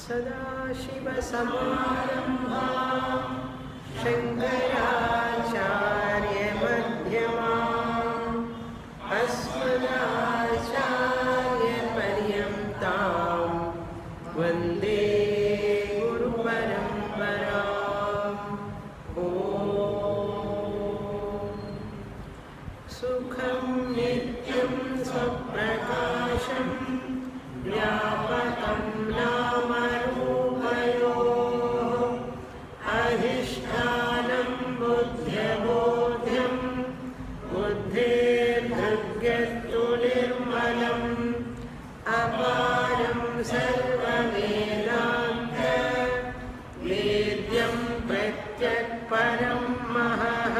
सदाशिवसमारम्भां शङ्कराचार्यमध्यमाम् अस्मदाचार्यपर्यन्तां वन्दे गुरुपरम्पराम्। ॐ सुखं नित्यं स्वप्रकाशं व्यापकं नामरूपयोः अधिष्ठानं बुद्ध्यबोध्यं बुद्धेर्भृग्यस्तु निर्मलम् अपारं सर्ववेदान्त वेद्यं प्रत्यक्परं महः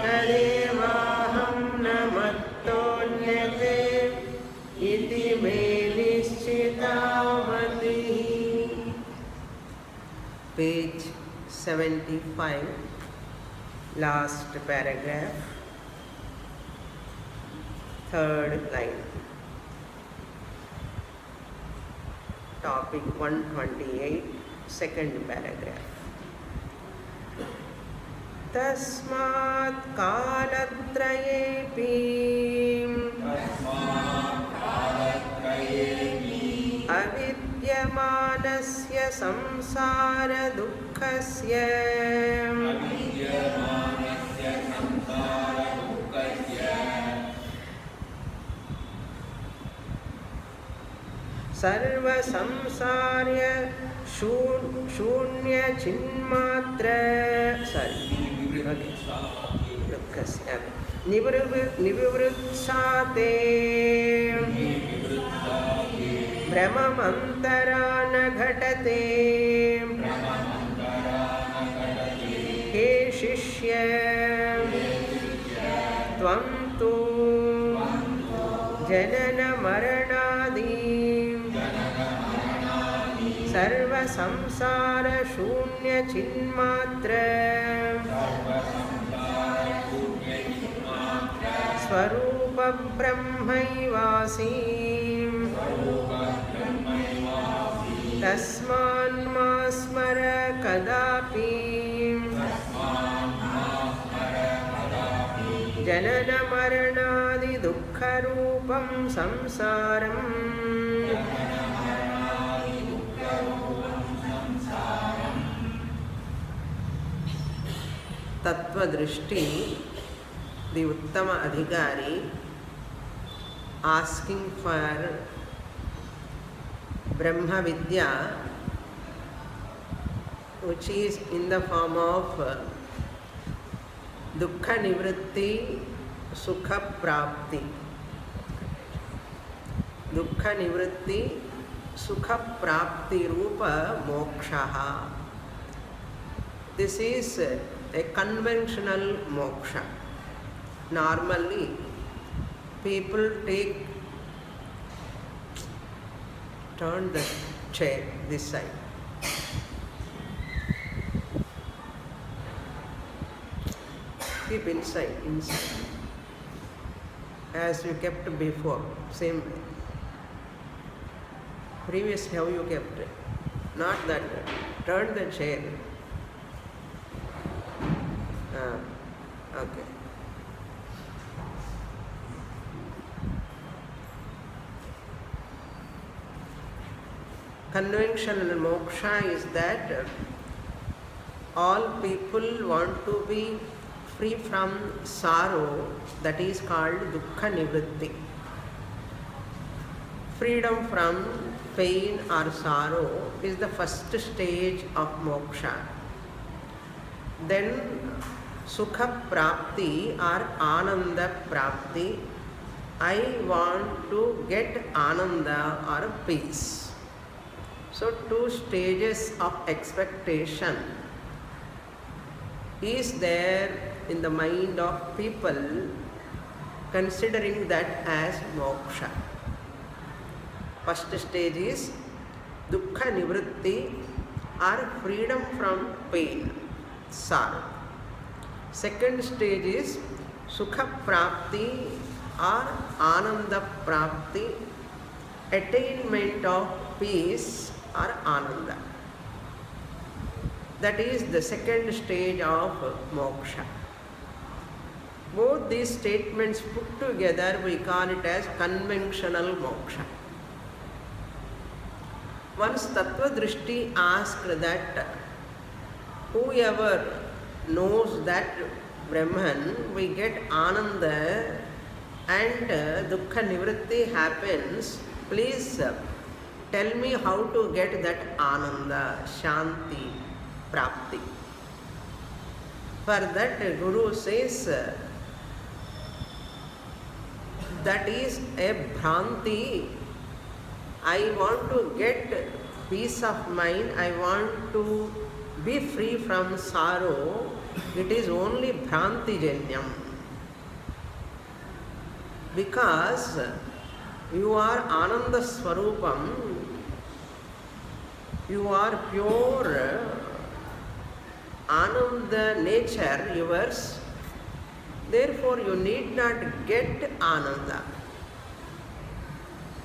तदेवाहं न मत्तोऽन्यते इति मे निश्चितामतिः। Page 75, last paragraph, third line. Topic 128, second paragraph. तस्मात् कालत्रयेऽपि अविद्यमानस्य संसारदुःखस्य सर्वसंसार्य शून्यचिन्मात्र दुःखस्य निवृत्साते भ्रममन्तरा न घटते। हे शिष्य त्वं तु जननमरणादीं सर्वसंसारशून्यचिन्मात्र स्वरूपब्रह्मैवासि तस्मान्मा स्मर कदापि जननमरणादिदुःखरूपं संसारम् Tattvadrishti the Uttama Adhikari asking for Brahma Vidya, which is in the form of Dukkha Nivritti Sukha Prapti. Dukkha Nivritti Sukha Prapti Rupa Mokshaha. This is a conventional moksha. Normally, people turn the chair this side. Keep inside, as you kept before, same way. Previously, how you kept it? Not that way. Turn the chair. Okay. Conventional moksha is that all people want to be free from sorrow, that is called dukkha nivritti. Freedom from pain or sorrow is the first stage of moksha. Then sukha prapti or ananda prapti. I want to get ananda or peace. So, two stages of expectation is there in the mind of people, considering that as moksha. First stage is dukkha nivritti or freedom from pain, sorrow. Second stage is sukha prapti or ananda prapti, attainment of peace or Ananda. That is the second stage of moksha. Both these statements put together, we call it as conventional moksha. Once Tattva Drishti asked that whoever knows that Brahman, we get Ananda and Dukkha Nivritti happens, please tell me how to get that Ananda, Shanti, Prapti. For that, Guru says, that is a Bhranti. I want to get peace of mind, I want to be free from sorrow. It is only Bhranti Janyam. Because you are Ananda Swarupam, you are pure Ananda nature, yours. Therefore, you need not get Ananda.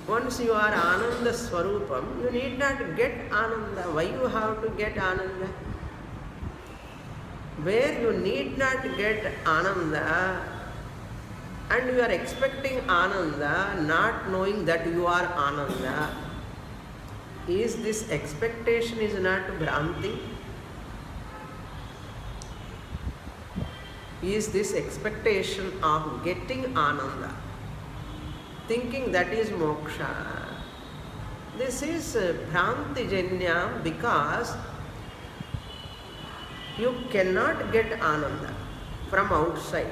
Once you are Ananda Swarupam, you need not get Ananda. Why you have to get Ananda? Where you need not get Ananda and you are expecting Ananda, not knowing that you are Ananda, is this expectation is not Bhranti? Is this expectation of getting Ananda, thinking that is moksha? This is Bhranti Janya, because you cannot get Ananda from outside.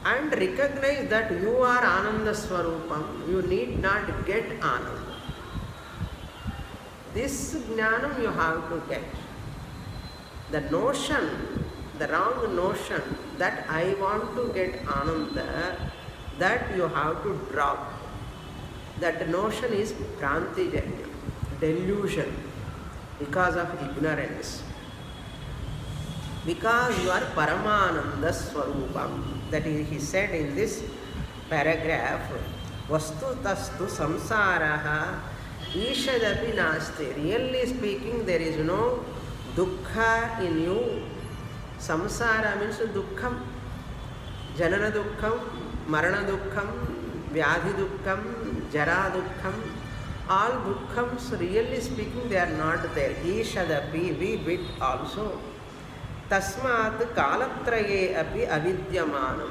And recognize that you are Ananda Swarupam, you need not get Ananda. This jnanam you have to get. The notion, the wrong notion that I want to get Ananda, that you have to drop. That notion is Bhranti Janya, delusion, because of ignorance. Because you are Paramananda Swarupam. That is, he said in this paragraph, Vastu tastu samsaraha ishadapi nasti. Really speaking, there is no dukkha in you. Samsara means dukkham. Janana dukkham, marana dukkham, vyadhi dukkham, jara dukkham. All dukkhams, really speaking, they are not there. Ishadapi, we bit also. Tasmat kalatraye api avidyamanam.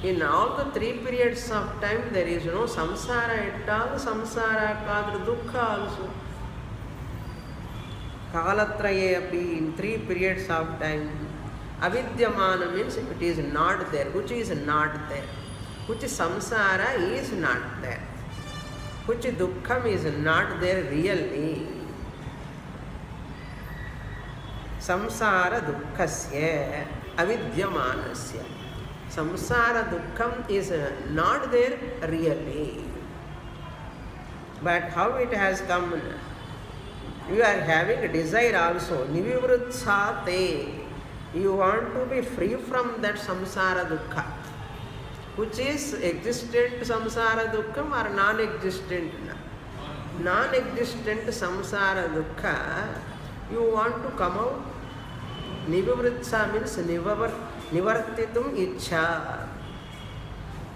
In all the 3 periods of time, there is no samsara at all. Samsara kadra dukkha also. Kalatraye api, in 3 periods of time. Avidyamana means it is not there. Which is not there? Which samsara is not there. Which dukkham is not there really. Samsara dukkhasya avidyamanasya. Samsara dukkham is not there really. But how it has come? You are having a desire also. Nivivritsa te. You want to be free from that samsara dukkha. Which is existent samsara dukkham or non-existent? Non-existent samsara dukkha. You want to come out. Nivivritsa means nivartitum ichha.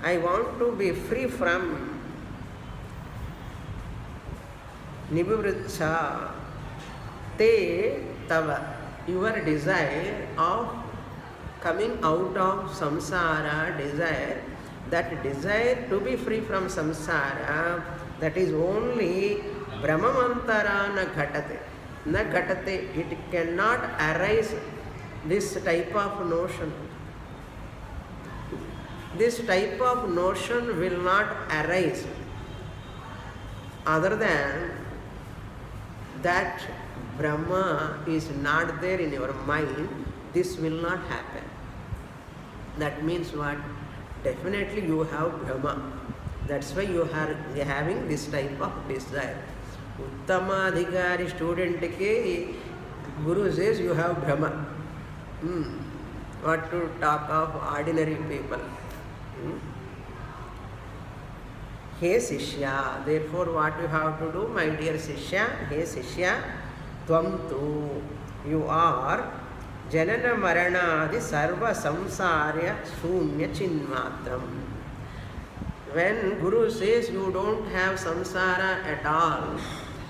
I want to be free from nivivritsa te tava. Your desire of coming out of samsara, desire, that desire to be free from samsara, that is only brahmamantara na ghatate. Na ghatate, it cannot arise this type of notion. This type of notion will not arise other than that Brahma is not there in your mind. This will not happen. That means what? Definitely you have Brahma. That's why you are having this type of desire. Uttama Adhikari student ke Guru says you have Brahma. What to talk of ordinary people? He Sishya. Therefore, what you have to do, my dear Sishya, He Sishya, Tvam tu, you are Janana Maranadi Sarva Samsarya Shunya Chinmatram. When Guru says you don't have samsara at all,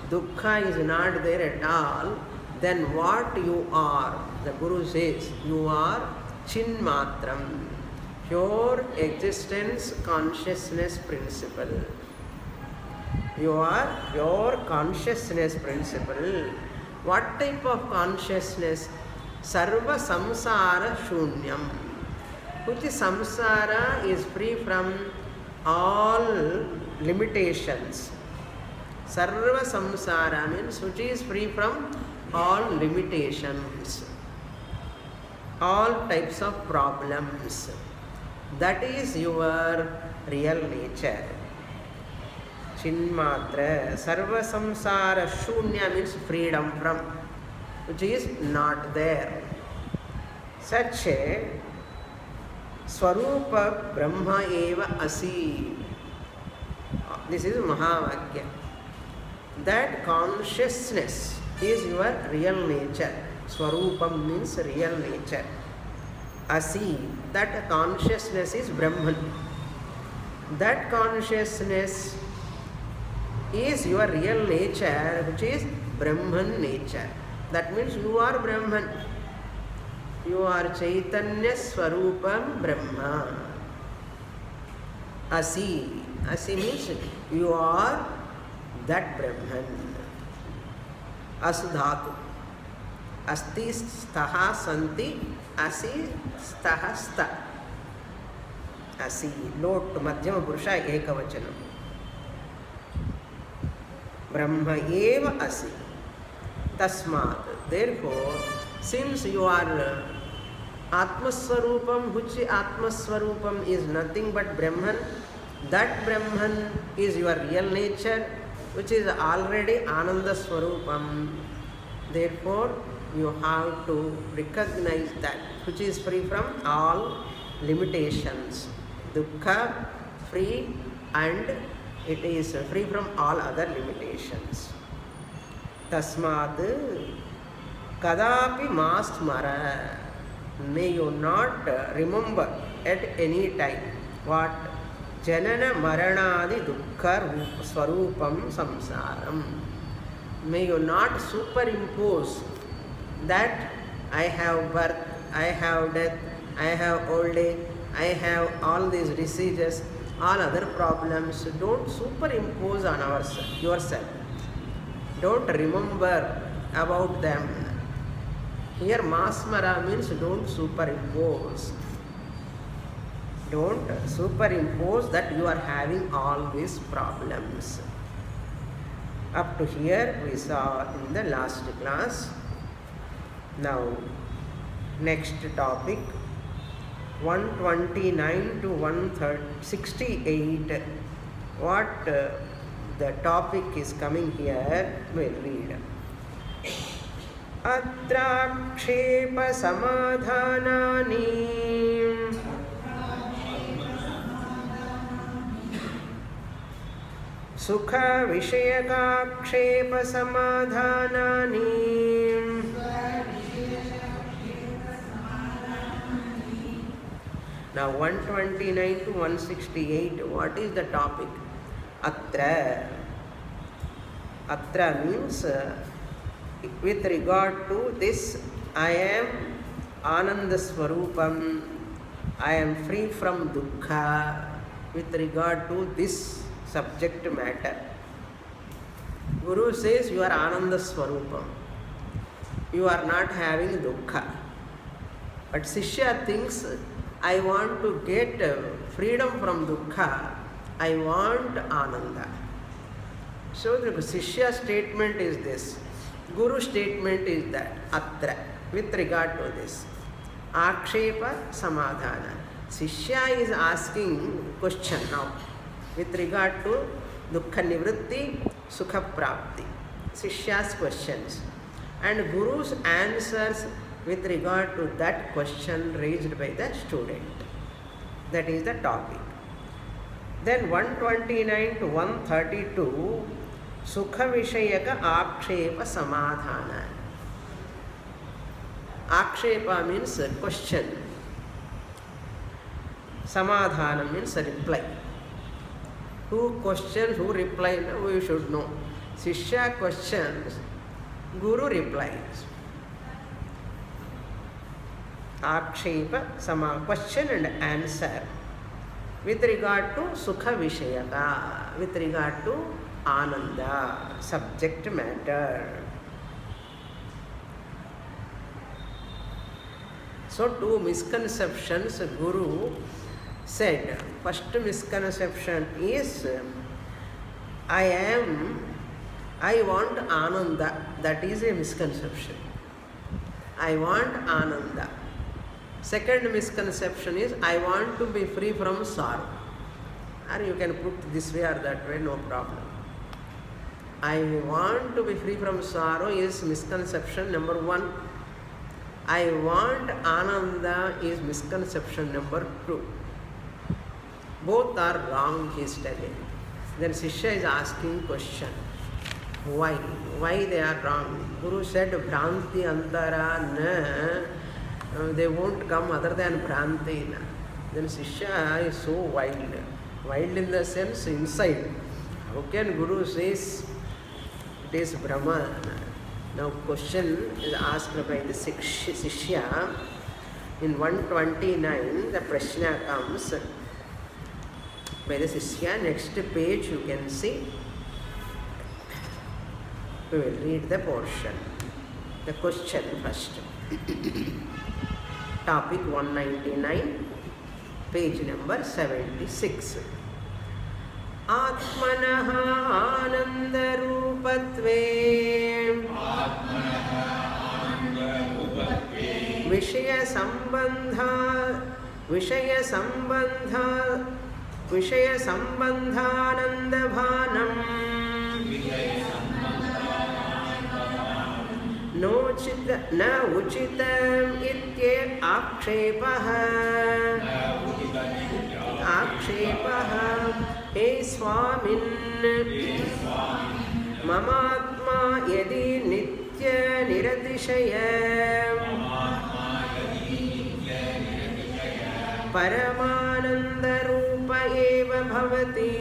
dukkha is not there at all, then what you are? The Guru says you are Chinmatram, pure existence consciousness principle. You are pure consciousness principle. What type of consciousness? Sarva samsara shunyam. Which is samsara is free from all limitations. Sarva samsara means which is free from all limitations, all types of problems. That is your real nature. Chinmatra. Sarva samsara shunya means freedom from, which is not there. Such a Swarupa Brahma eva asi. This is Mahavakya. That consciousness is your real nature. Swarupam means real nature. Asi, that consciousness is Brahman. That consciousness is your real nature, which is Brahman nature. That means you are Brahman. You are Chaitanya Swarupam Brahma. Asi. Asi means you are that Brahman. Asudhatu. Asti staha santi. Asi staha sta. Asi. Lot Madhyama Purusha Ekavachanam. Brahma eva asi. Tasmat. Therefore, since you are Atmaswarupam, which Atmaswarupam is nothing but Brahman, that Brahman is your real nature, which is already Ananda Swarupam. Therefore, you have to recognize that, which is free from all limitations. Dukkha free, and it is free from all other limitations. Tasmat Kadapi Mastmara. May you not remember at any time what Janana Maranadi Dukkha Swarupam Samsaram. May you not superimpose that I have birth, I have death, I have old age, I have all these diseases, all other problems. Don't superimpose on yourself. Don't remember about them. Here Masmara means don't superimpose. Don't superimpose that you are having all these problems. Up to here we saw in the last class. Now, next topic, 129 to 168. What the topic is coming here, we'll read. Atrakshepa samadhanani sukha vishayakakshepa samadhanani Now 129 to 168, what is the topic? Atra. Atra means with regard to this, I am Ananda Swarupam, I am free from dukkha, with regard to this subject matter. Guru says you are Ananda Swarupam, you are not having dukkha. But Sishya thinks, I want to get freedom from dukkha, I want Ananda. So the Sishya statement is this. Guru statement is that, Atra, with regard to this. Akshepa Samadhana. Sishya is asking question now with regard to Dukkha Nivritti, Sukha Prapti. Sishya's questions. And Guru's answers with regard to that question raised by the student. That is the topic. Then 129 to 132, Sukha Vishayaka Akshepa Samadhana. Akshepa means a question. Samadhana means a reply. Who questions, who replies, we should know. Shishya questions, Guru replies. Akshepa, question and answer. With regard to Sukha Vishayaka, with regard to Ananda, subject matter. So, two misconceptions Guru said. First misconception is, I want Ananda. That is a misconception. I want Ananda. Second misconception is, I want to be free from sorrow. Or you can put this way or that way, no problem. I want to be free from sorrow is misconception number one. I want Ananda is misconception number two. Both are wrong, he is telling. Then Shishya is asking question. Why? Why they are wrong? Guru said, Bhranti Antara na, they won't come other than Bhranti na. Then Shishya is so wild. Wild in the sense inside. How can Guru says it is Brahman? Now question is asked by the Shishya. In 129, the Prashna comes by the Shishya. Next page you can see. We will read the portion. The question first. Topic 199, page number 76. Atmanaha Ananda Rupatve Vishaya Sambandhananda Bhanam Nochita na uchitam itye akshepaha He Swamin Mamatma yadi nitya niratishaya Paramananda rupa eva bhavati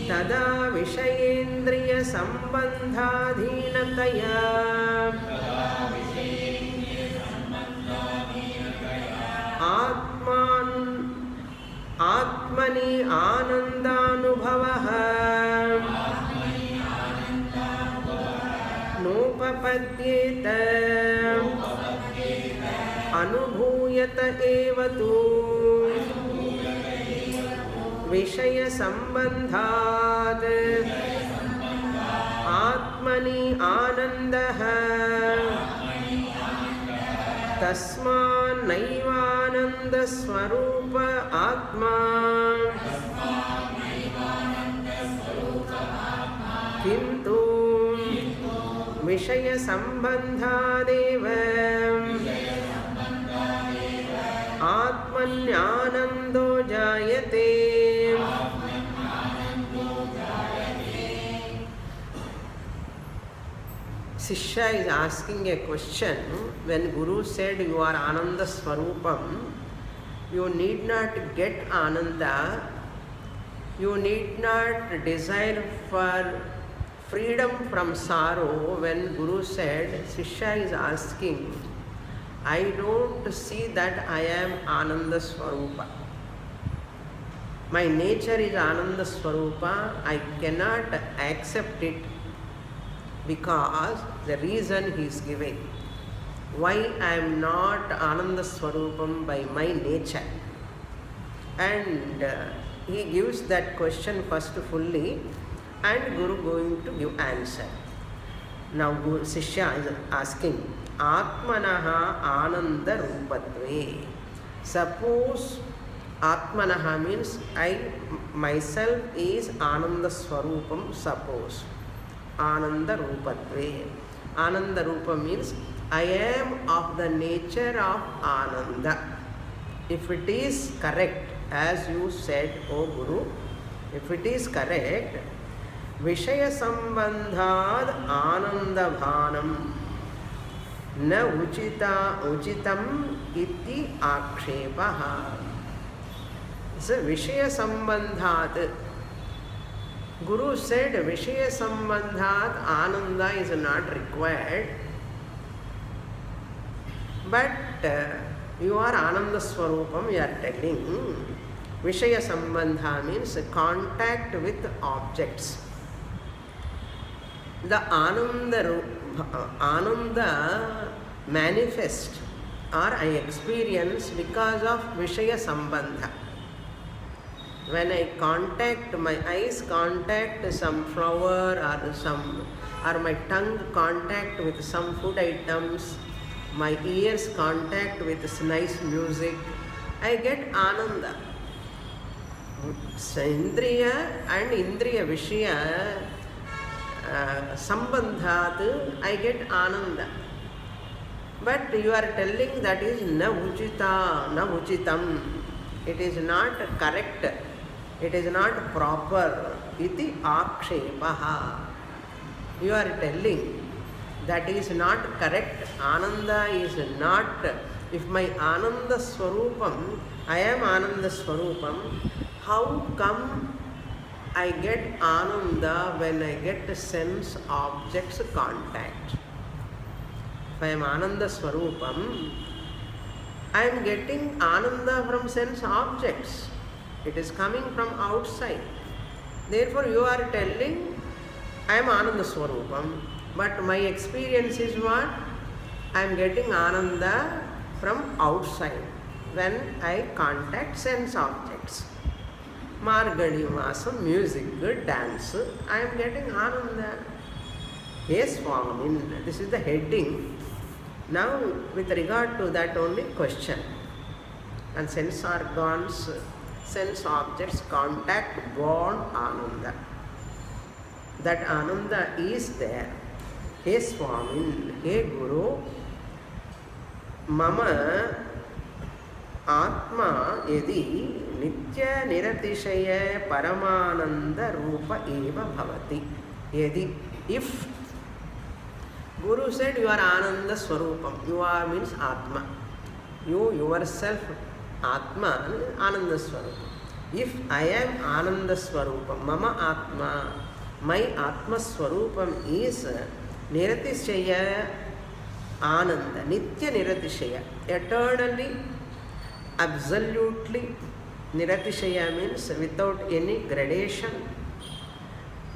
Tada Vishayendriya Sambandhadhinataya Atmani Anandanubhavaha Nopapadyeta Anubhuyata evatu Vishaya Sambandhat Atmani Anandaha Tasman Naivananda Swarupa Atma Kintu Vishaya Sambandhadeva Atmanyanando Jayate. Shishya is asking a question. When Guru said you are Ananda Swarupam, you need not get Ananda, you need not desire for freedom from sorrow. When Guru said, Shishya is asking, I don't see that I am Ananda Swarupa. My nature is Ananda Swarupa. I cannot accept it because the reason he is giving. Why I am not Ananda Swarupam by my nature. And he gives that question first fully and Guru going to give answer. Now Shishya is asking, Atmanaha Ananda Rupatve. Suppose Atmanaha means I myself is Ananda Swarupam, suppose. Ananda Rupatve. Ananda Rupa means I am of the nature of Ananda. if it is correct, as you said, O Guru, if it is correct, Vishaya Sambandhad Anandabhanam na uchitam iti akshepaha. So Vishaya Sambandhat, Guru said Vishaya Sambandhat Ananda is not required, but you are Ananda Swarupam, you are telling. Vishaya Sambandha means contact with objects. The Ananda manifest or I experience because of Vishaya Sambandha. When I contact, my eyes contact some flower or my tongue contact with some food items, my ears contact with nice music, I get Ananda. Indriya and Indriya Vishaya Sambandhat, I get Ananda. But you are telling that is na uchitam. It is not correct. It is not proper. Iti akshepaha. You are telling that is not correct. Ananda is not. If my Ananda Swarupam, I am Ananda Swarupam, how come I get Ananda when I get sense objects contact? If I am Ananda Swarupam, I am getting Ananda from sense objects. It is coming from outside. Therefore, you are telling, I am Ananda Swarupam, but my experience is what? I am getting Ananda from outside when I contact sense objects. Margani Masam, music, dance, I am getting Ananda. Yes, Swami, this is the heading. Now, with regard to that only question. And sense organs, sense objects contact born Ananda. That Ananda is there. Hey Swami, hey Guru, Mama Atma yadi Nitya Niratishaya Paramananda Rupa Eva Bhavati. Yadi, if Guru said you are Ananda Swarupam, you are means Atma. You yourself Atma, Ananda Swarupam. If I am Ananda Swarupam, Mama Atma, my Atma Swarupam is Niratishaya Ananda, Nitya Niratishaya, eternally, absolutely. Niratishaya means without any gradation.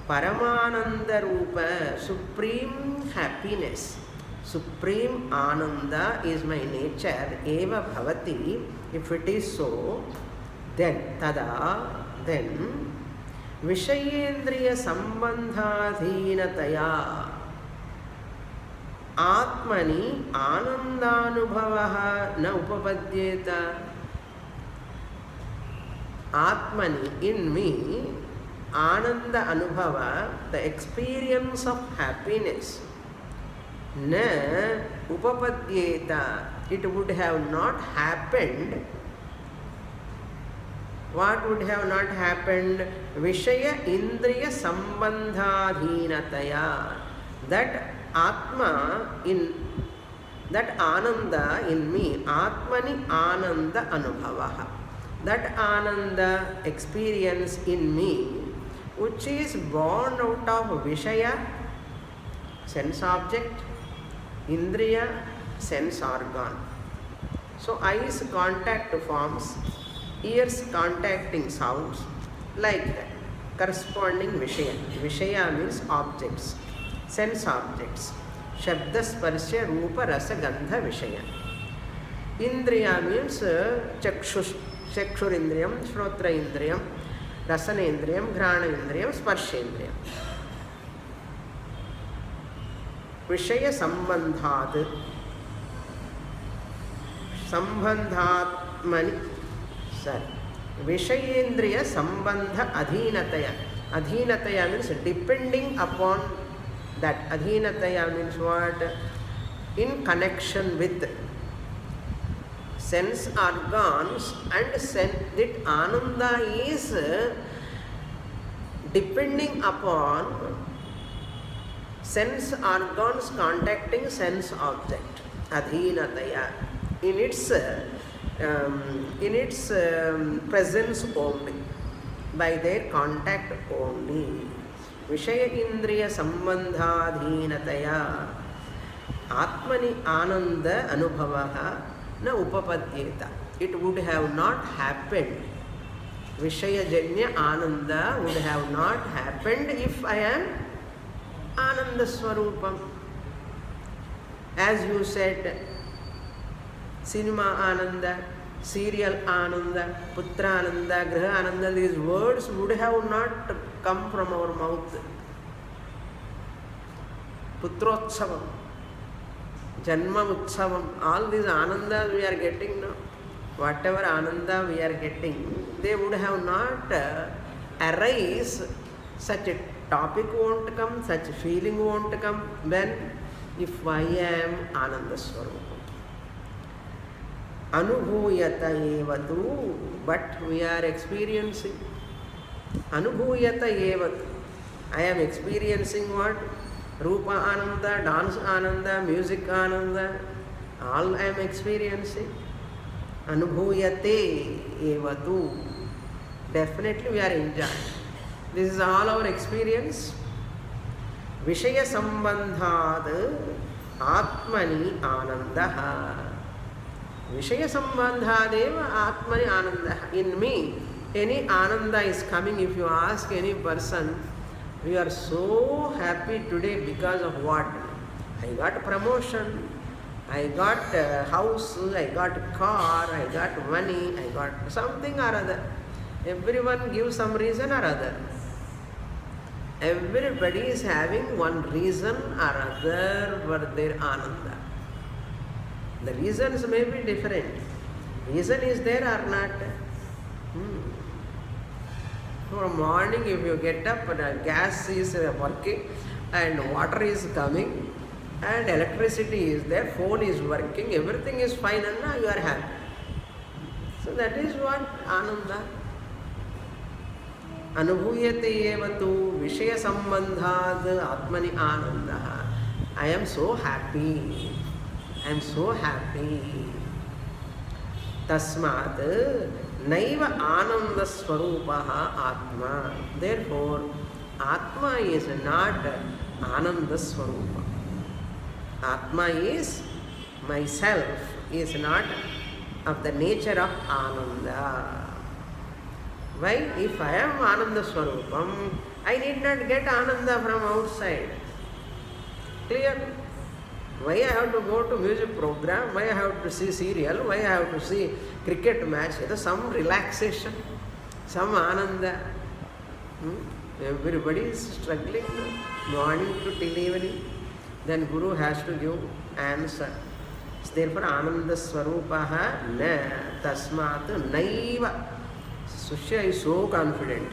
Paramananda Rupa, supreme happiness, supreme Ananda is my nature, Eva Bhavati. If it is so, then Tada, then Vishayendriya Sambandhadhinataya Atmani Anandanubhavaha na upapadyeta. Atmani, in me, Ananda Anubhava, the experience of happiness, na upapadyeta, it would have not happened. What would have not happened? Vishaya Indriya Sambandhadhinataya. That Atma in, that Ananda in me, Atmani Ananda Anubhavaha. That Ananda experience in me, which is born out of Vishaya, sense object, Indriya, sense organ. So eyes contact forms, ears contacting sounds, like that. Corresponding Vishaya. Vishaya means objects, sense objects. Shabda Sparsha Rupa Rasa Gandha Vishaya. Indriya means Chakshurindriyam, Shrotraindriyam, Rasanendriyam, Ghranaindriyam, Sparshendriyam. Vishaya Sambandhat, Sambandhatmani, sir. Vishayendriya Sambandha Adhinataya. Adhinataya means depending upon that. Adhinataya means what? In connection with. sense organs and that ananda is depending upon sense organs contacting sense object, adhinataya, in its presence only, by their contact only. Vishaya indriya sambandhadhinataya atmani ananda anubhavaha na upapadyeta. It would have not happened. Vishaya janya ananda would have not happened if I am Ananda Swarupam. As you said, cinema Ananda, serial Ananda, Putra Ananda, Graha Ananda, these words would have not come from our mouth. Putrotsavam, Janma Utsavam, all these Anandas we are getting now. Whatever Ananda we are getting, they would have not arise. Such a topic won't come, such a feeling won't come when if I am Ananda Swarupam. Anubhuyata evatu, but we are experiencing. Anubhuyata evatu. I am experiencing what? Rupa Ananda, dance Ananda, music Ananda, all I am experiencing. Anubhuyate evatu. Definitely we are enjoying. This is all our experience. Vishaya sambandhad atmani anandaha. Vishaya sambandhadeva atmani anandaha. In me, any ananda is coming. If you ask any person, we are so happy today because of what? I got promotion, I got a house, I got a car, I got money, I got something or other. Everyone gives some reason or other. Everybody is having one reason or other for their ananda. The reasons may be different. Reason is there or not? From morning if you get up, gas is working and water is coming and electricity is there, phone is working, everything is fine and now you are happy. So that is what ananda. Anubhuyate evatu vishaya sambandhad atmani anandaha. I am so happy. I am so happy. Tasmat naiva ananda swarupaha atma. Therefore, atma is not ananda swarupa. Atma is myself, is not of the nature of ananda. Why? If I am Ananda Swarupam, I need not get Ananda from outside. Clear? Why I have to go to music program? Why I have to see serial? Why I have to see cricket match? There is some relaxation, some Ananda. Everybody is struggling morning to till evening. Then Guru has to give answer. Therefore, Ananda Swarupaha na tasmat naiva. Shishya is so confident.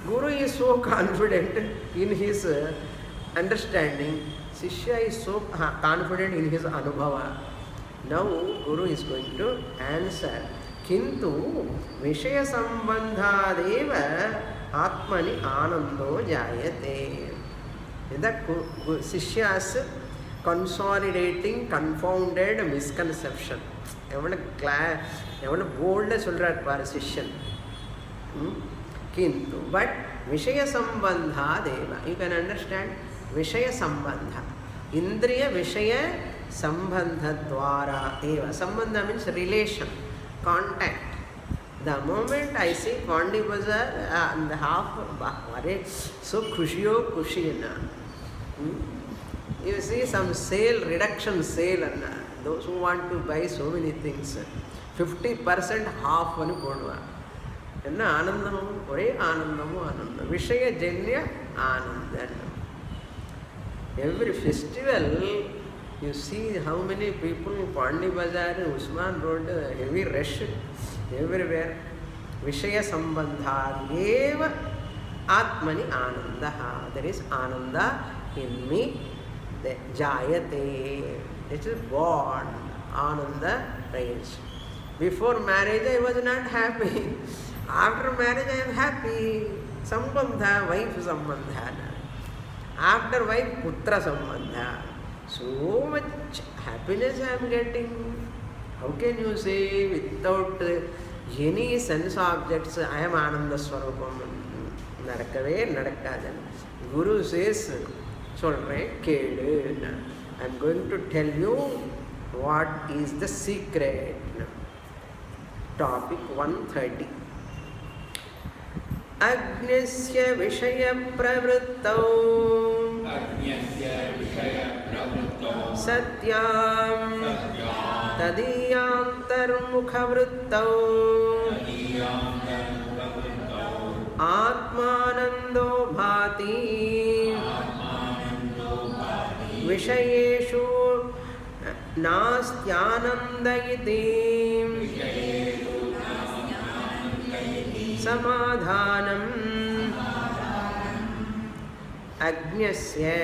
Guru is so confident in his understanding. Shishya is so confident in his anubhava. Now Guru is going to answer. Kintu Vishaya sambandhadeva atmani anando jayate. The Shishya's consolidating, confounded misconception. Bold சொல்றார் பாரு சிஷ்யன். Kintu, but Vishaya sambandha deva. You can understand Vishaya sambandha. Indriya Vishaya sambandha dwara eva. Sambandha means relation, contact. The moment I see Pandi Bazaar and the half, so khushiyo kushina. You see some sale, reduction sale, and those who want to buy so many things, 50% half ani podva. Enna anandam, ore anandamu anandam. Vishaya janya anandam. Every festival, you see how many people, Pandi Bazaar, Usman Road, heavy rush everywhere. Vishaya sambandha eva atmani anandaha. There is ananda in me. Jayate, it is born. Ananda reigns. Before marriage I was not happy. After marriage I am happy. Sambandha, wife sambandha. After wife, putra sambandha. So much happiness I am getting. How can you say without any sense objects I am Ananda Swarupam? Nadakave nadakkadan. Guru says, solren kelu. I am going to tell you what is the secret. Topic 130. Agnyasya vishaya pravrittau satyam tadiyantarmukhavrittau atmanando bhati vishayeshu nastyananda iti samadhanam agnyasya.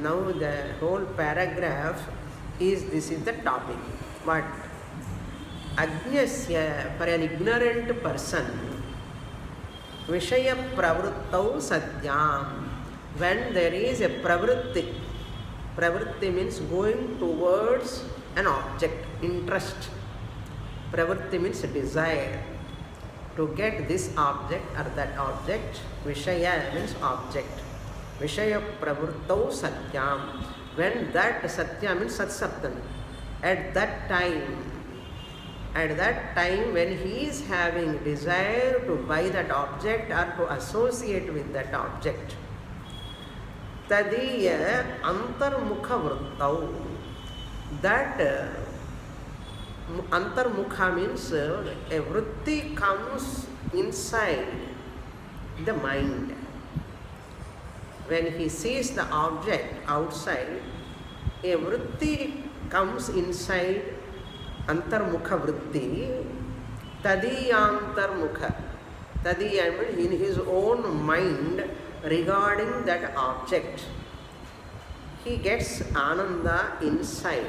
Now the whole paragraph is, this is the topic. But agnyasya, for an ignorant person, vishaya pravrittau satyam, when there is a pravritti, pravritti means going towards an object, interest. Pravritti means desire. To get this object or that object, vishaya means object. Vishaya pravrittau satyam. When that satya means satsaptami. At that time when he is having desire to buy that object or to associate with that object, tadiya antarmukha vrittau, that antarmukha means a vritti comes inside the mind. When he sees the object outside, a vritti comes inside, antarmukha vritti, tadiyantarmukha. Tadiya means in his own mind regarding that object. He gets ananda inside.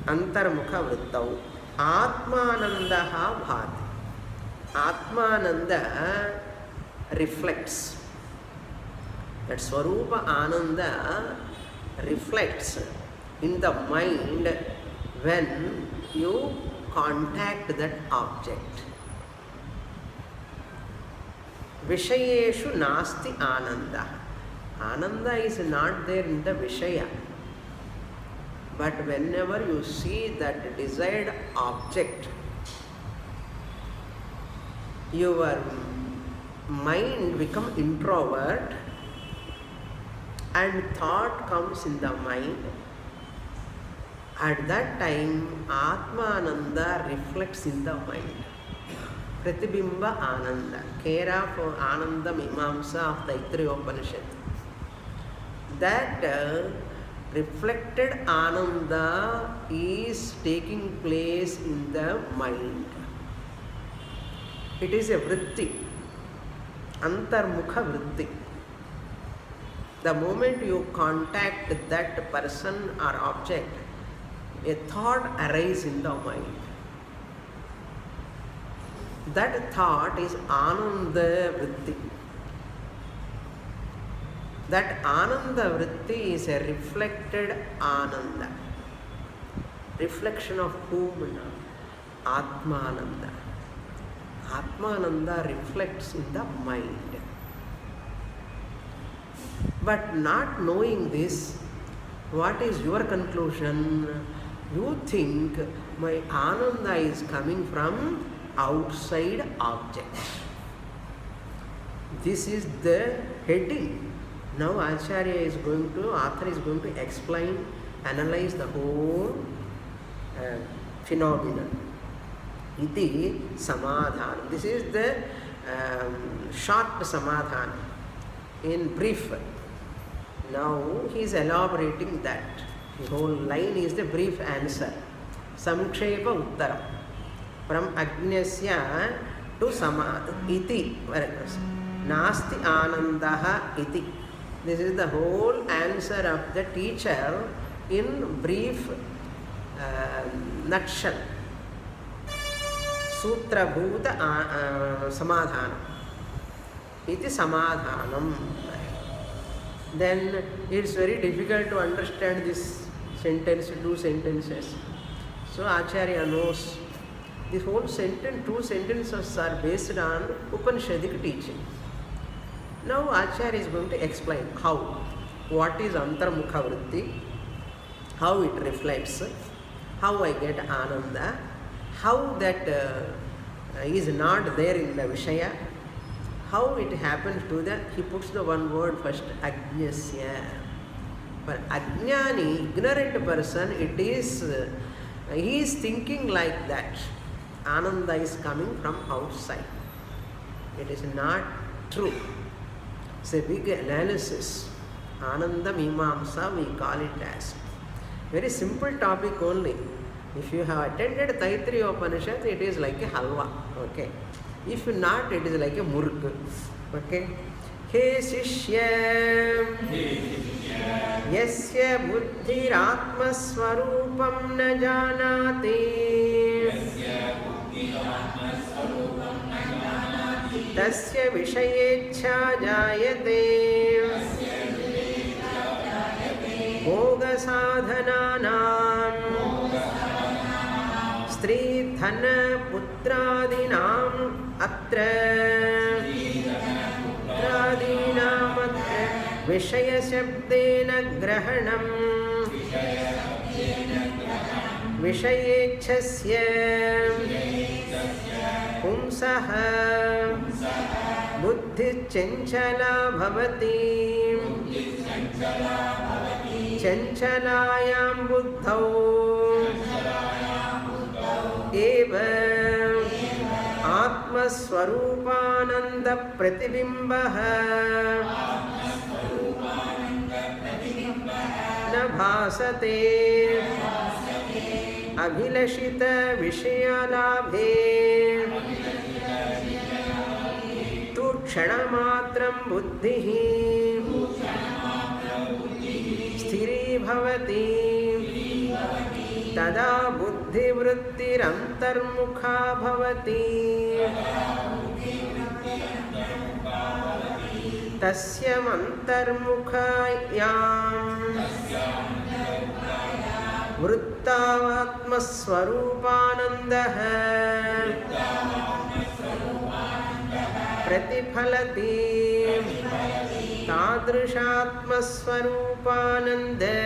Antarmukha vrittau. Atmanandaha bhati. Atmananda reflects. That Swarupa Ananda reflects in the mind when you contact that object. Vishayeshu nasti ananda. Ananda is not there in the Vishaya. But whenever you see that desired object, your mind becomes introvert and thought comes in the mind. At that time, Atmananda reflects in the mind. Pratibimba Ananda, care of Ananda Mimamsa of Taittiriya Upanishad. That reflected Ananda is taking place in the mind. It is a vritti, antarmukha vritti. The moment you contact that person or object, a thought arises in the mind. That thought is Ananda vritti. That Ananda vritti is a reflected Ananda. Reflection of whom? Atmananda. Atmananda reflects in the mind. But not knowing this, what is your conclusion? You think my Ananda is coming from outside objects. This is the heading. Now Acharya is going to, author is going to explain, analyze the whole phenomenon. Iti samadhana. This is the short samadhana. In brief. Now he is elaborating that. The whole line is the brief answer. Samkshepa uttara. From Agnyasya to Samadha. Iti. Nasti anandaha iti. This is the whole answer of the teacher in brief nutshell. Sutrabhuta samadhanam. Iti samadhanam. Then it's very difficult to understand this sentence, two sentences. So Acharya knows this whole sentence, two sentences are based on Upanishadic teaching. Now Acharya is going to explain how, what is Antarmukha Vritti, how it reflects, how I get Ananda, how that is not there in the Vishaya, how it happens to the, he puts the one word first, Ajnasya. For Ajnani, ignorant person, it is, he is thinking like that. Ananda is coming from outside. It is not true. It's a big analysis. Ananda Mimamsa, we call it as. Very simple topic only. If you have attended Taittiriya Upanishad, it is like a halwa. Okay. If not, it is like a murk. Okay. He Shishya Yasya Buddhiratma Swarupam na janati Tasya Vishayechha Jayate Bhoga Sadhananam Stri Dhana Putradinam Atra Putradinam Atra Vishaya Shabdena Grahanam Vishayechhasya Pumsaha Buddhi Chanchala Bhavati Chanchalayam Buddhau Eva Atma Swarupananda Pratibimbaha Na Bhasate Abhilashita Vishayalabhe Tu Kshanamatram Buddhihi Sthiri Bhavati Tada Buddhi Vrittirantarmukha Bhavati Tasyam Antarmukhayam Vrittavatma Swarupanandaha Pratiphalati Tadrishatma Swarupananda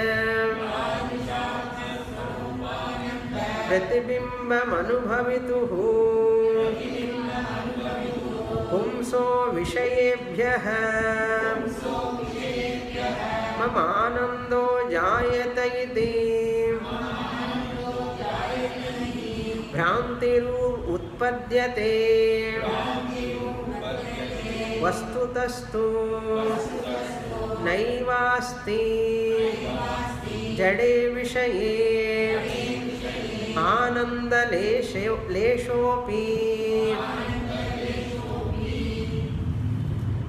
Pratibimba Manubhavituhu Pumso Vishayebhyaha Mamanando Jayata iti Bhrantiru Utpadyate Vastutastu Naivasti Jade Vishaye Ananda Leshopi.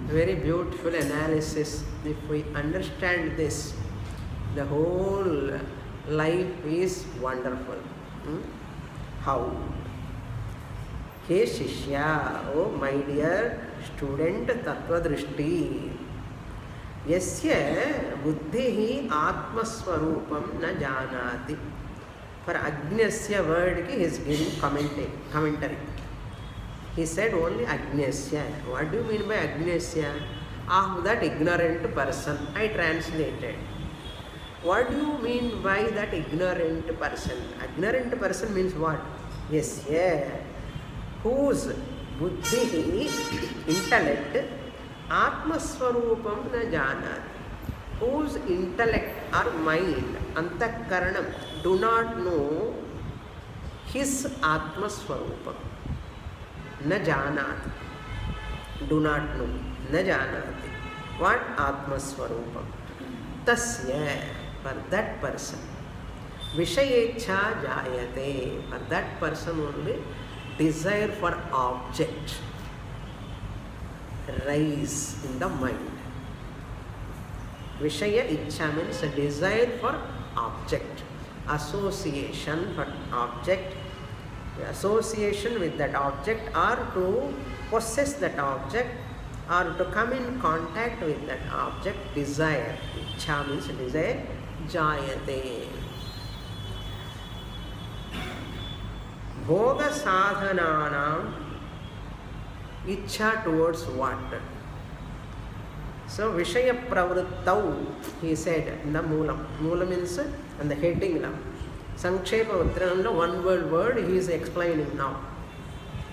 Very beautiful analysis. If we understand this, the whole life is wonderful. How? Hey Shishya, oh my dear student Tattva Drishti, Yasya Buddhihi Atma Swarupam na janati. For Ajnasya word he is giving commentary. He said only Ajnasya. What do you mean by Ajnasya? That ignorant person. I translated. What do you mean by that ignorant person? Ignorant person means what? Yes, yeah. Whose buddhi, intellect, Atmaswarupam na janat. Whose intellect or mind, antakaranam, do not know his Atmaswarupam. Na janati. Do not know. Na janati. What? Atmaswarupam. Tasya. For that person. Vishayechha jayate. For that person only, desire for object rise in the mind. Vishaya ichha means a desire for object. association for object, association with that object, or to possess that object, or to come in contact with that object, desire. Ichha means desire, jayate. Bhoga sadhananam, ichha towards what? So, Vishaya pravruttau, he said in the Moolam. Moolam means and the heading now. Sankshepa Uttarananda, one word he is explaining now.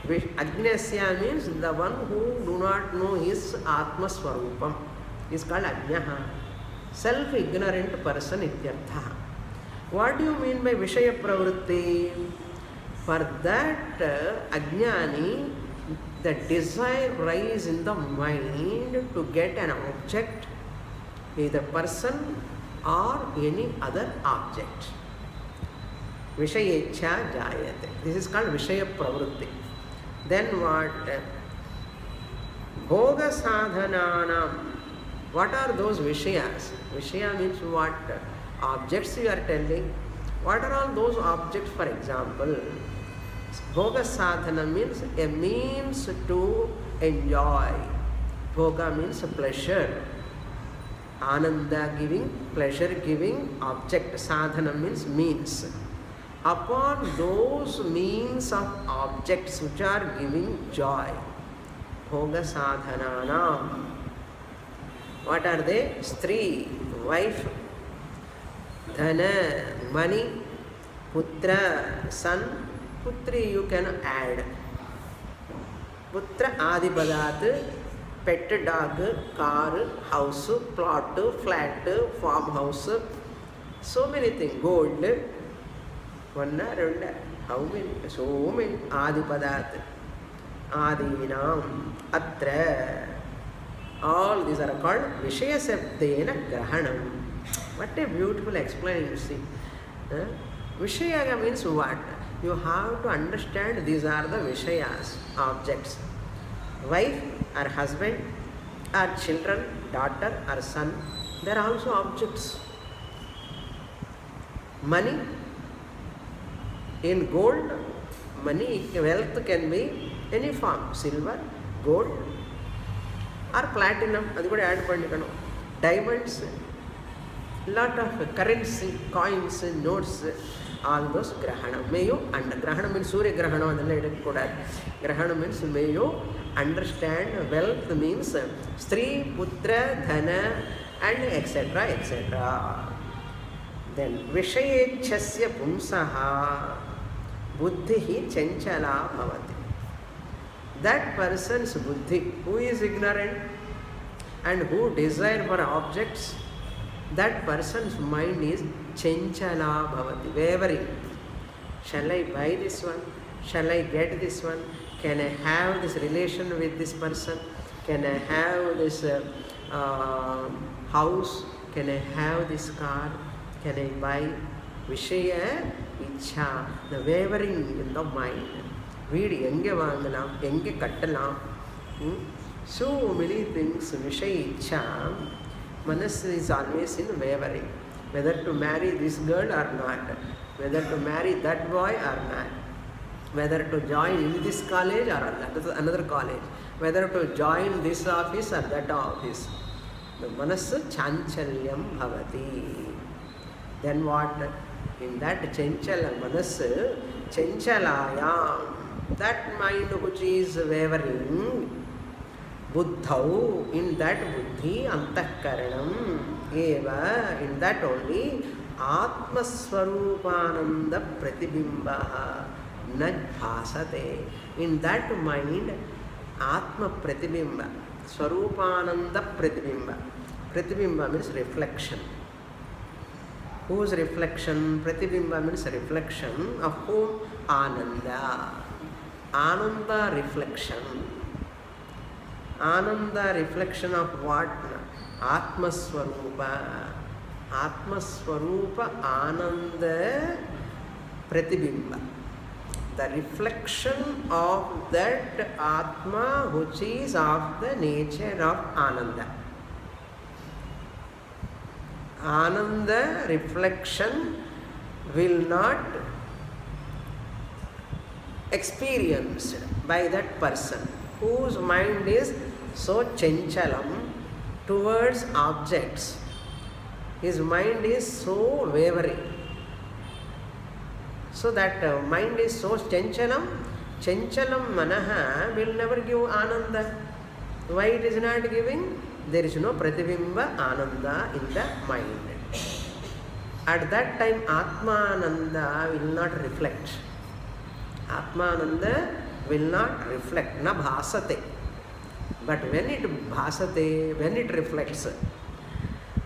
Ajnasya means the one who do not know his Atma Swarupam is called Ajnaha. Self-ignorant person ityartha. What do you mean by Vishaya pravrutti? For that Ajnani, the desire rise in the mind to get an object, either person or any other object. Vishayecha jayate. This is called Vishaya pravrutti. Then what? Bhoga sadhananam. What are those Vishayas? Vishaya means what? Objects you are telling. What are all those objects, for example? Bhoga sadhana means a means to enjoy. Bhoga means pleasure. Ananda giving, pleasure giving object. Sadhana means means. Upon those means of objects which are giving joy. Bhoga sadhananam. What are they? Stri, wife, dhana, money, putra, son. Putri you can add. Putra adipadat, pet dog, car, house, plot, flat, farmhouse. So many things. Gold. One, two, how many? So many. Adipadat. Adinam. Atra. All these are called Vishaya Sabdena Grahanam. What a beautiful explanation you see. Vishaya means what? You have to understand these are the Vishayas, objects. Wife or husband or children, daughter or son, they are also objects. Money, in gold, money, wealth can be any form, silver, gold or platinum, that's what add pannikano. Diamonds, lot of currency, coins, notes, all those grahana. May you grahana means Surya grahana and grahana means may you understand wealth means stri, putra, dhana and etc. etc. Then Vishayechasya pumsaha buddhihi chanchala bhavati. That person's buddhi, who is ignorant and who desire for objects, that person's mind is chanchala bhavati, wavering. Shall I buy this one? Shall I get this one? Can I have this relation with this person? Can I have this house? Can I have this car? Can I buy? Vishaya ichha, the wavering in the mind. Read enge vaangalam, enge kattalam. So many things, Vishaya ichha. Manas is always in wavering, whether to marry this girl or not, whether to marry that boy or not, whether to join in this college or another college, whether to join this office or that office. The manas chanchalyam bhavati. Then what? In that chanchala manas, chanchalayam, that mind which is wavering, buddhau, in that buddhi, antakaranam, eva, in that only, atma swarupananda pratibimbaha na bhasate. In that mind, atma pratibimba, swarupananda pratibimba. Pratibimba means reflection. Whose reflection? Pratibimba means reflection of whom? Ananda. Ananda reflection. Ananda reflection of what? Atma Swarupa. Atma Swarupa Ananda Pratibimba. The reflection of that Atma which is of the nature of Ananda. Ananda reflection will not experienced by that person whose mind is so chanchalam towards objects. His mind is so wavering. So that mind is so chanchalam manaha will never give ananda. Why it is not giving? There is no pratibimba ananda in the mind. At that time Atmananda will not reflect. Atmananda will not reflect, na bhasate. But when it bhasate, when it reflects,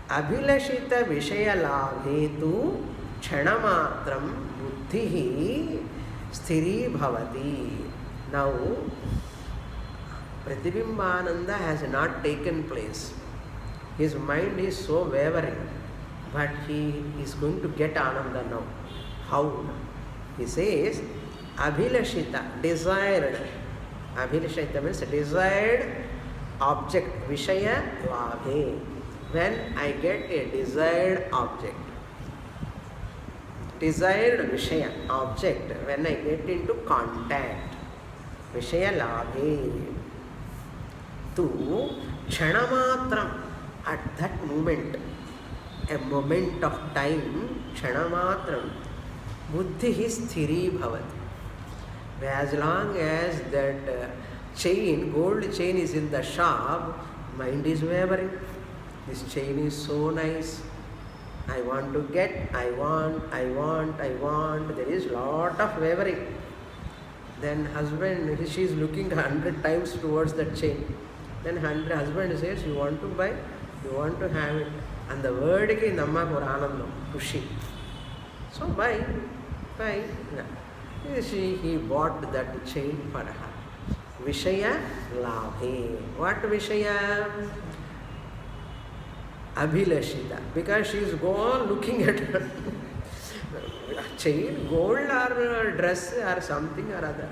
abhilashita vishaya labhetu ksanamatram buddhihi sthiri bhavati. Now, Pratibimbananda has not taken place. His mind is so wavering, but he is going to get Ananda now. How? He says, Abhilashita, desired. Abhilashita means desired object, Vishaya Labhe. When I get a desired object, desired Vishaya object, when I get into contact, Vishaya Labhe, to Ksanamatram, at that moment, a moment of time, Ksanamatram, Buddhi is Sthiri Bhavati. As long as that chain, gold chain is in the shop, mind is wavering. This chain is so nice. I want to get, I want. There is lot of wavering. Then husband, she is looking 100 times towards that chain. Then husband says, you want to buy, you want to have it. And the word is Namma Puranam, Kushi. So buy. He bought that chain for her. Vishaya Labhe. What Vishaya? Abhilashita. Because she is go on looking at her chain, gold or dress or something or other.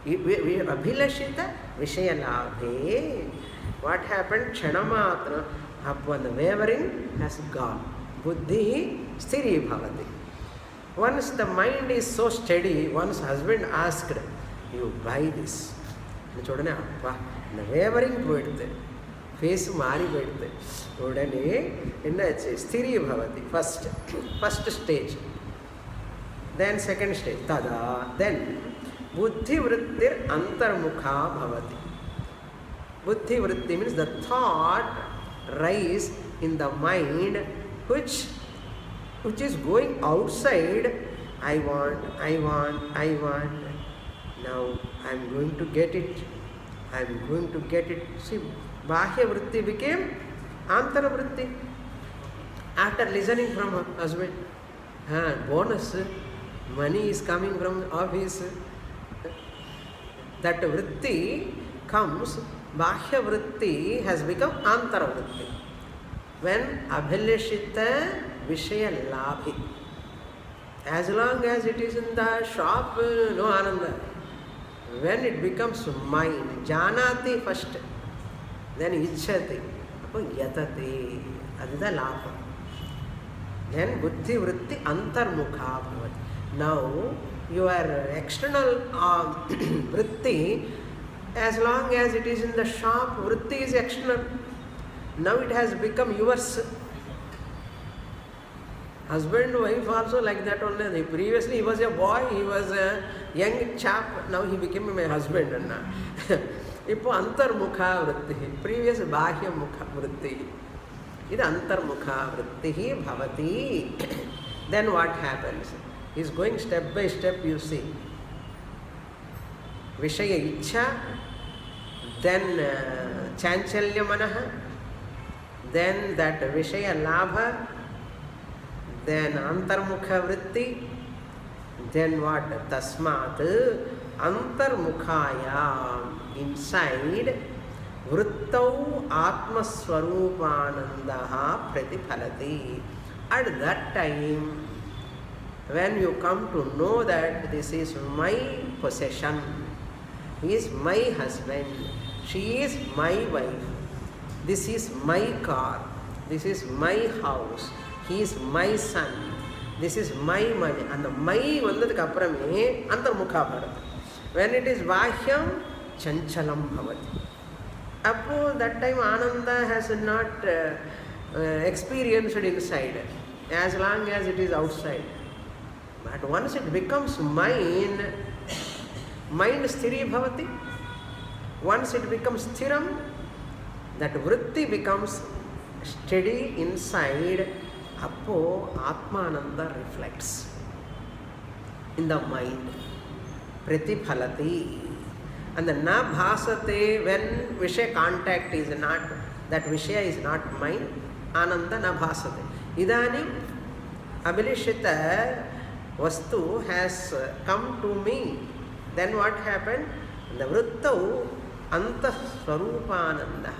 Abhilashita Vishaya Labhe. What happened? Kshanamatra. Upon the wavering has gone. Buddhi Sthiri Bhavati. Once the mind is so steady, once husband asked, you buy this. The wavering poeduthe. Face mari poeduthe. Udane ennachu sthiri bhavati. First stage. Then second stage. Tada. Then buddhi vrittir antarmukha bhavati. Buddhi vritti means the thought rise in the mind which is going outside. I want. Now I am going to get it. See, Bahya Vritti became Antara Vritti. After listening from her husband, bonus, money is coming from office. That Vritti comes, Bahya Vritti has become Antara Vritti. When Abhilashita Vishaya Labhi. As long as it is in the shop, no Ananda. When it becomes mine, Janati first, then Ichchati, Yatati, that is the Labha. Then Buddhi Vritti Antarmukha Bhavati. Now, your external Vritti, as long as it is in the shop, Vritti is external. Now it has become yours. Husband, wife also like that only. Previously he was a boy, he was a young chap, now he became my husband. Ippo antarmukha vritti. Previous bahya mukha vritti. Ida antarmukha vritti bhavati. Then what happens? He is going step by step, you see. Vishaya ichcha, then chanchalya manaha, then that Vishaya labha, then antarmukha vritti, then what? Tasmat antarmukhaya, inside vrittau atmaswarupanandaha pratiphalati. At that time, when you come to know that this is my possession, he is my husband, she is my wife, this is my car, this is my house, he is my son, This is my money. And the my vandadukku apparame antarmukha bharati. When it is bahyam, chanchalam bhavati. Appo that time Ananda has not experienced inside, as long as it is outside. But once it becomes mind sthiri bhavati. Once it becomes sthiram, that vritti becomes steady inside. Appo Atmananda reflects in the mind. Pratiphalati. And the na bhasate, when Vishaya contact is not, that Vishaya is not mind, Ananda na bhasate. Idani Abhilishita Vastu has come to me. Then what happened? The Vrittau Anta Swarupananda,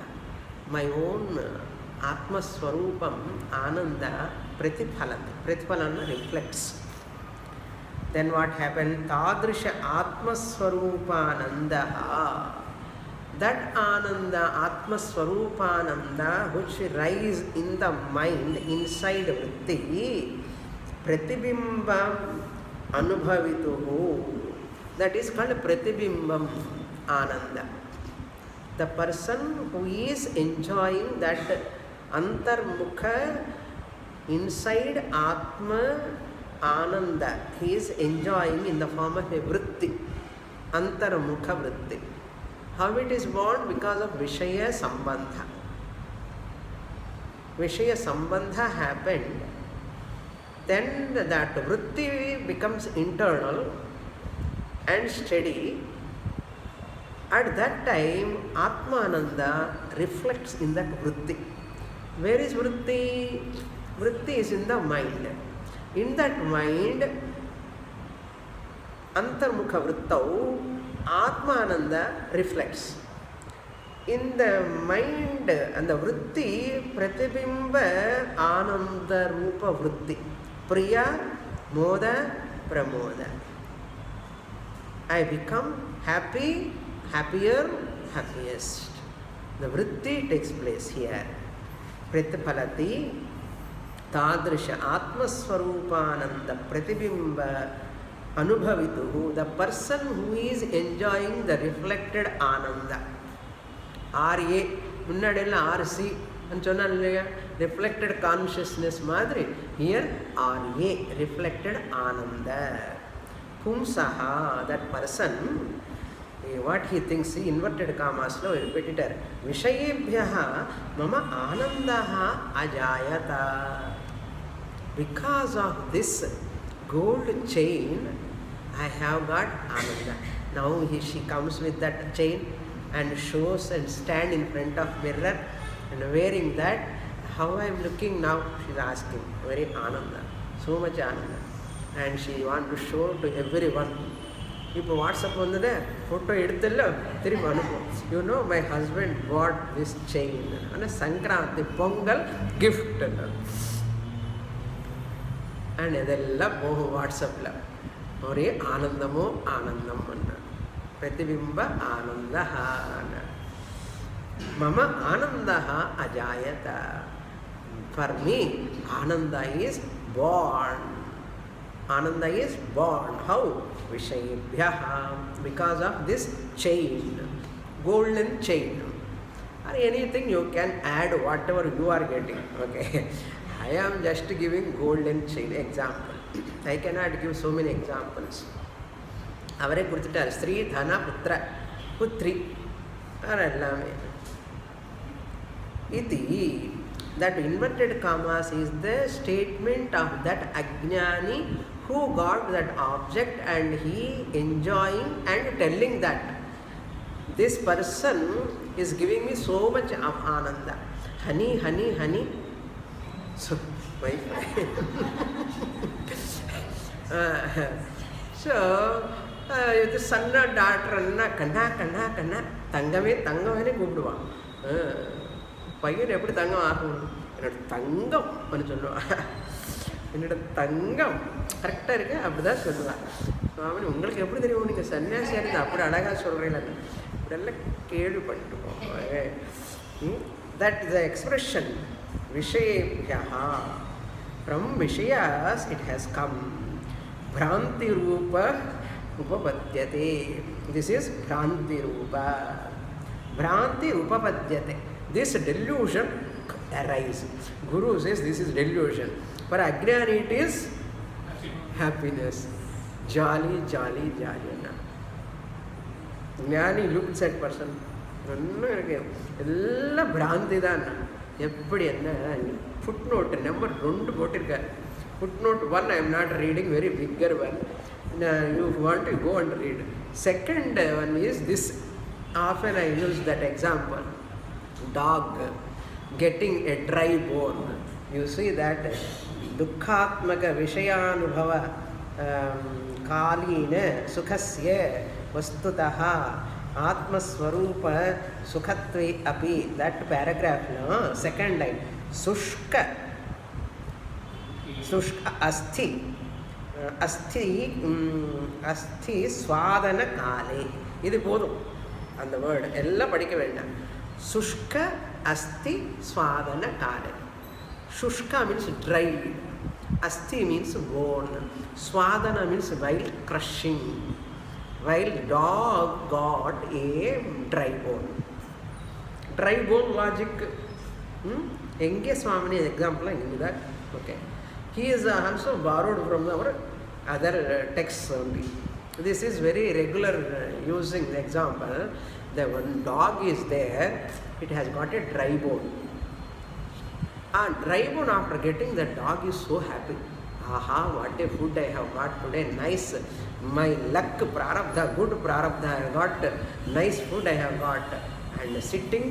my own Atma Swarupam Ananda Pratiphalati. Pratiphalana reflects. Then what happened? Tadrisha Atma Swarupananda. That Ananda, Atma Swarupananda, which rise in the mind inside Vritti, Pratibimbam Anubhavituhu. That is called Pratibimbam Ananda. The person who is enjoying that Antarmukha inside Atma Ananda, he is enjoying in the form of a vritti, Antarmukha vritti. How it is born? Because of Vishaya Sambandha. Vishaya Sambandha happened, then that vritti becomes internal and steady. At that time, Atmananda reflects in that vritti. Where is vritti? Vritti is in the mind. In that mind, Antarmukha vrittau, Atmananda reflects. In the mind and the vritti, Pratibimba Ananda Rupa vritti. Priya, Moda, Pramoda. I become happy, happier, happiest. The vritti takes place here. Pratiphalati Tadrisha Atma Swarupananda Pratibimba Anubhavituhu, the person who is enjoying the reflected Ananda. RA, Munnadella RC, and Chonalaya, reflected consciousness Madri. Here RA, reflected Ananda. Pumsaha, that person, what he thinks, he inverted commas, no repetitor. Vishayebhyaha mama anandaha ajayata. Because of this gold chain, I have got Ananda. Now she comes with that chain and shows and stand in front of mirror and wearing that. How I am looking now, she is asking. Very Ananda, so much Ananda. And she wants to show to everyone. இப்போ WhatsApp வந்தது photo எடுத்துல திரும்பி அனுப்பும். You know my husband got this chain ஆனால் Sankranti Pongal gift and இதெல்லாம் போகும் வாட்ஸ்அப்பில். ஒரே ஆனந்தமோ ஆனந்தம் அண்ணா பிரதிபிம்ப ஆனந்த மம ஆனந்த அஜாயத. For me Ananda is born. Ananda is born. How? Vishayebhyaha, because of this chain, golden chain. Or anything you can add whatever you are getting. Okay. I am just giving golden chain example. I cannot give so many examples. Avare kuduttar Sri Dhana Putra Putri. Arallame. Iti. That inverted commas is the statement of that Ajnani who got that object and he enjoying and telling that this person is giving me so much of Ananda. Honey, honey, honey. So, my friend. So, the son or daughter, Kanna, Kanna, Kanna, Tangame, Tangame, Gudua. பையன் எப்படி தங்கம் ஆகும்? என்னோட தங்கம் அப்படின்னு சொல்லுவான். என்னோட தங்கம் கரெக்டாக இருக்கு அப்படி தான் சொல்லுவான். சுவாமி உங்களுக்கு எப்படி தெரியும்? நீங்கள் சன்னியாசியாக இருந்து அப்படி அழகாக சொல்கிறீங்களா? இப்படியெல்லாம் கேள்விப்பட்டுருக்கோம். தட் இஸ் த எக்ஸ்பிரஷன் விஷயேபியா. From Vishayas it has come. Bhranti Rupa Upapadyate. This is Bhranti Rupa. Bhranti Upapadyate. This delusion arises. Guru says this is delusion. For Ajnani it is happiness. Jolly, jolly, jolly. Jnani looks at person. எல்லாம் பிராந்தி தான். எப்படி என்ன footnote number 2 போட்டிருக்கார். Footnote 1 I am not reading, very bigger one. You want to go and read. Second one is this. Often I use that example. Dog getting a dry bone. You see that dukkhatmaka vishayanubhava kalina sukhasya vastutaha atmaswarupa sukhatve api. That paragraph, no? Second line. Sushka asthi swadana kale. இது போதும் அந்த word எல்லாம் படிக்க வேண்டாம். சுஷ்க அஸ்தி ஸ்வாதன கால. Shushka means dried, asti means bone, swadana means while crushing, while dog got a dry bone. Dry bone logic. Enge Swamini example in that. Okay. He is also borrowed from our other texts only. This is very regular using the example. The one dog is there, it has got a dry bone. And dry bone, after getting the dog is so happy. Aha, what a food I have got today, nice. My luck, prarabdha, good prarabdha, I got nice food I have got. And sitting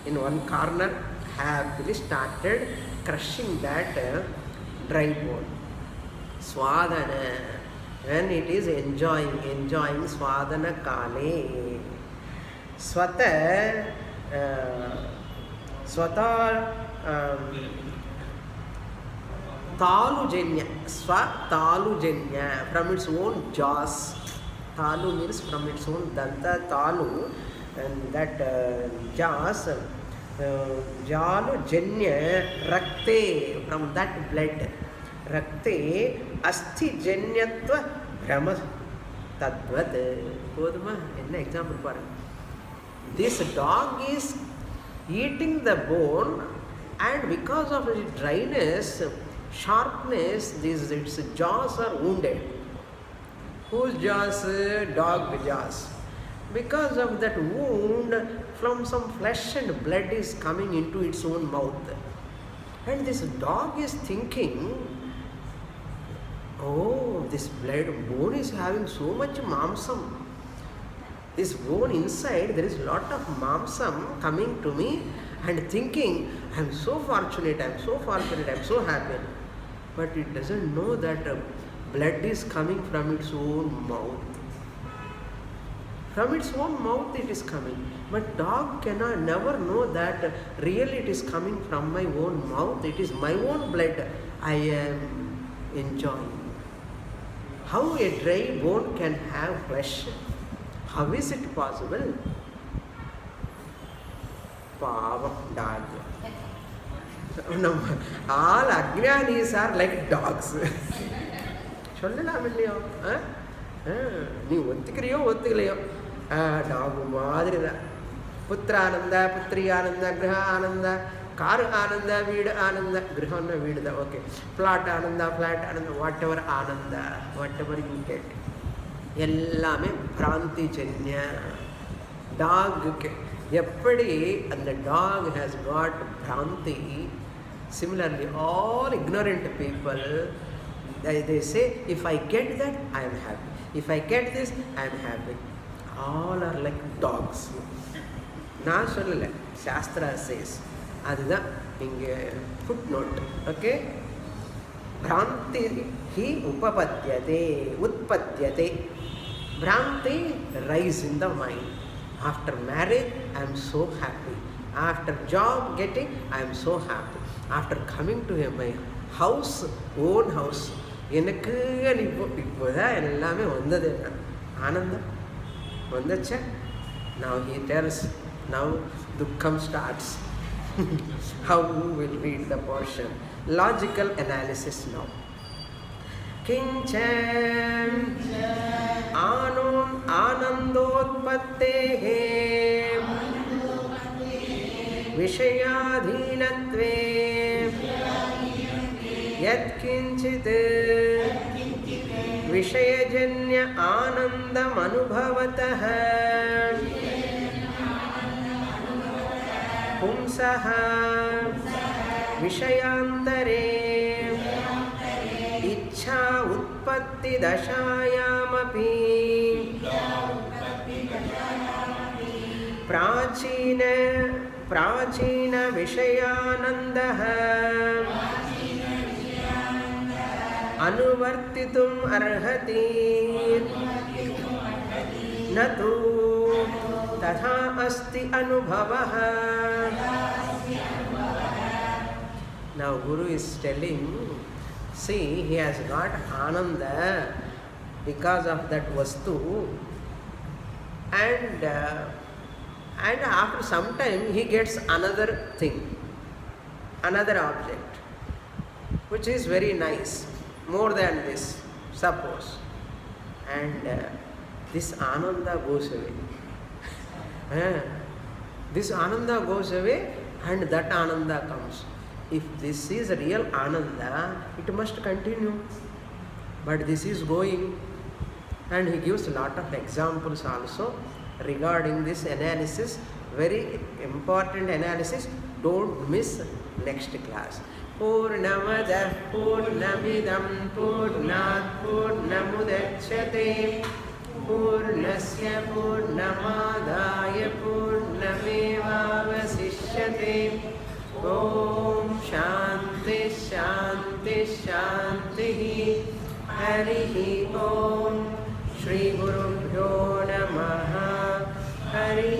in one corner, happily started crushing that dry bone. Swadana, when it is enjoying swadana kale. Swata talujanya, talujanya, from its own jaws. Talu means from its own danta, talu, and that jaws. Jalujanya rakte, from that blood. Rakte asti janyatva brahma tadvat. Poduma, enna example paru. This dog is eating the bone, and because of its dryness, sharpness, its jaws are wounded. Whose jaws? Dog jaws. Because of that wound, from some flesh and blood is coming into its own mouth. And this dog is thinking, oh, this blood bone is having so much mamsam. This bone inside, there is a lot of mamsam coming to me, and thinking, I am so fortunate, I am so fortunate, I am so happy. But it doesn't know that blood is coming from its own mouth. From its own mouth it is coming. But dog cannot never know that really it is coming from my own mouth. It is my own blood I am enjoying. How a dry bone can have flesh? How is it possible? Pavam dog. All Ajnanis are like dogs. சொல்லலாம் இல்லையோ? நீ ஒத்துக்கிறியோ ஒத்துக்கலையோ, dog மாதிரி தான். புத்திரானந்த, புத்திரி ஆனந்த, கிரக ஆனந்த, car ஆனந்த, வீடு ஆனந்த. கிரகம்னா வீடு தான். Okay. Flat Ananda, flat Ananda, what ever Ananda, what ever you get, எல்லாமே பிராந்தி ஜன்ய. டாகுக்கு எப்படி அந்த dog has God brandy, similarly all ignorant people, they say, if I get that, I am happy. If I get this, I am happy. All are like dogs. நான் சொல்லலை, Sastra says. அதுதான் இங்கே footnote. Okay? Bhranti hi upapadyate, utpadyate. Bhranti rise in the mind. After marriage, I am so happy. After job getting, I am so happy. After coming to my house, own house, எனக்கு இப்போதான் எல்லாமே வந்தது, ஆனந்தம் வந்துச்சா. Now he tells, now dukkam starts. How we will read the portion. logical analysis now. Kincha anandotpattehe vishayadhinatve yatkinchit vishayajanya anandam anubhavatah पुंसः विषयांतरे इच्छा उत्पत्ति दशायामपि प्राचीन विषयानन्दः अनुवर्तितुम् अर्हति न तु तथा अस्ति अनुभवः. Now Guru is telling, see, he has got ananda because of that vastu, and after some time he gets another thing, another object, which is very nice, more than this, suppose, and this ananda goes away. This ananda goes away and that ananda comes. If this is real ananda, it must continue. But this is going. And he gives a lot of examples also regarding this analysis. Very important analysis. Don't miss next class. Purnamadah Purnamidam Purnat Purnamudachyate Purnasya Purnamadaya Purnamevavasishyate. Om Shanti Shanti Shanti. Harihi Om. Shri Gurubhyo Namaha. Harihi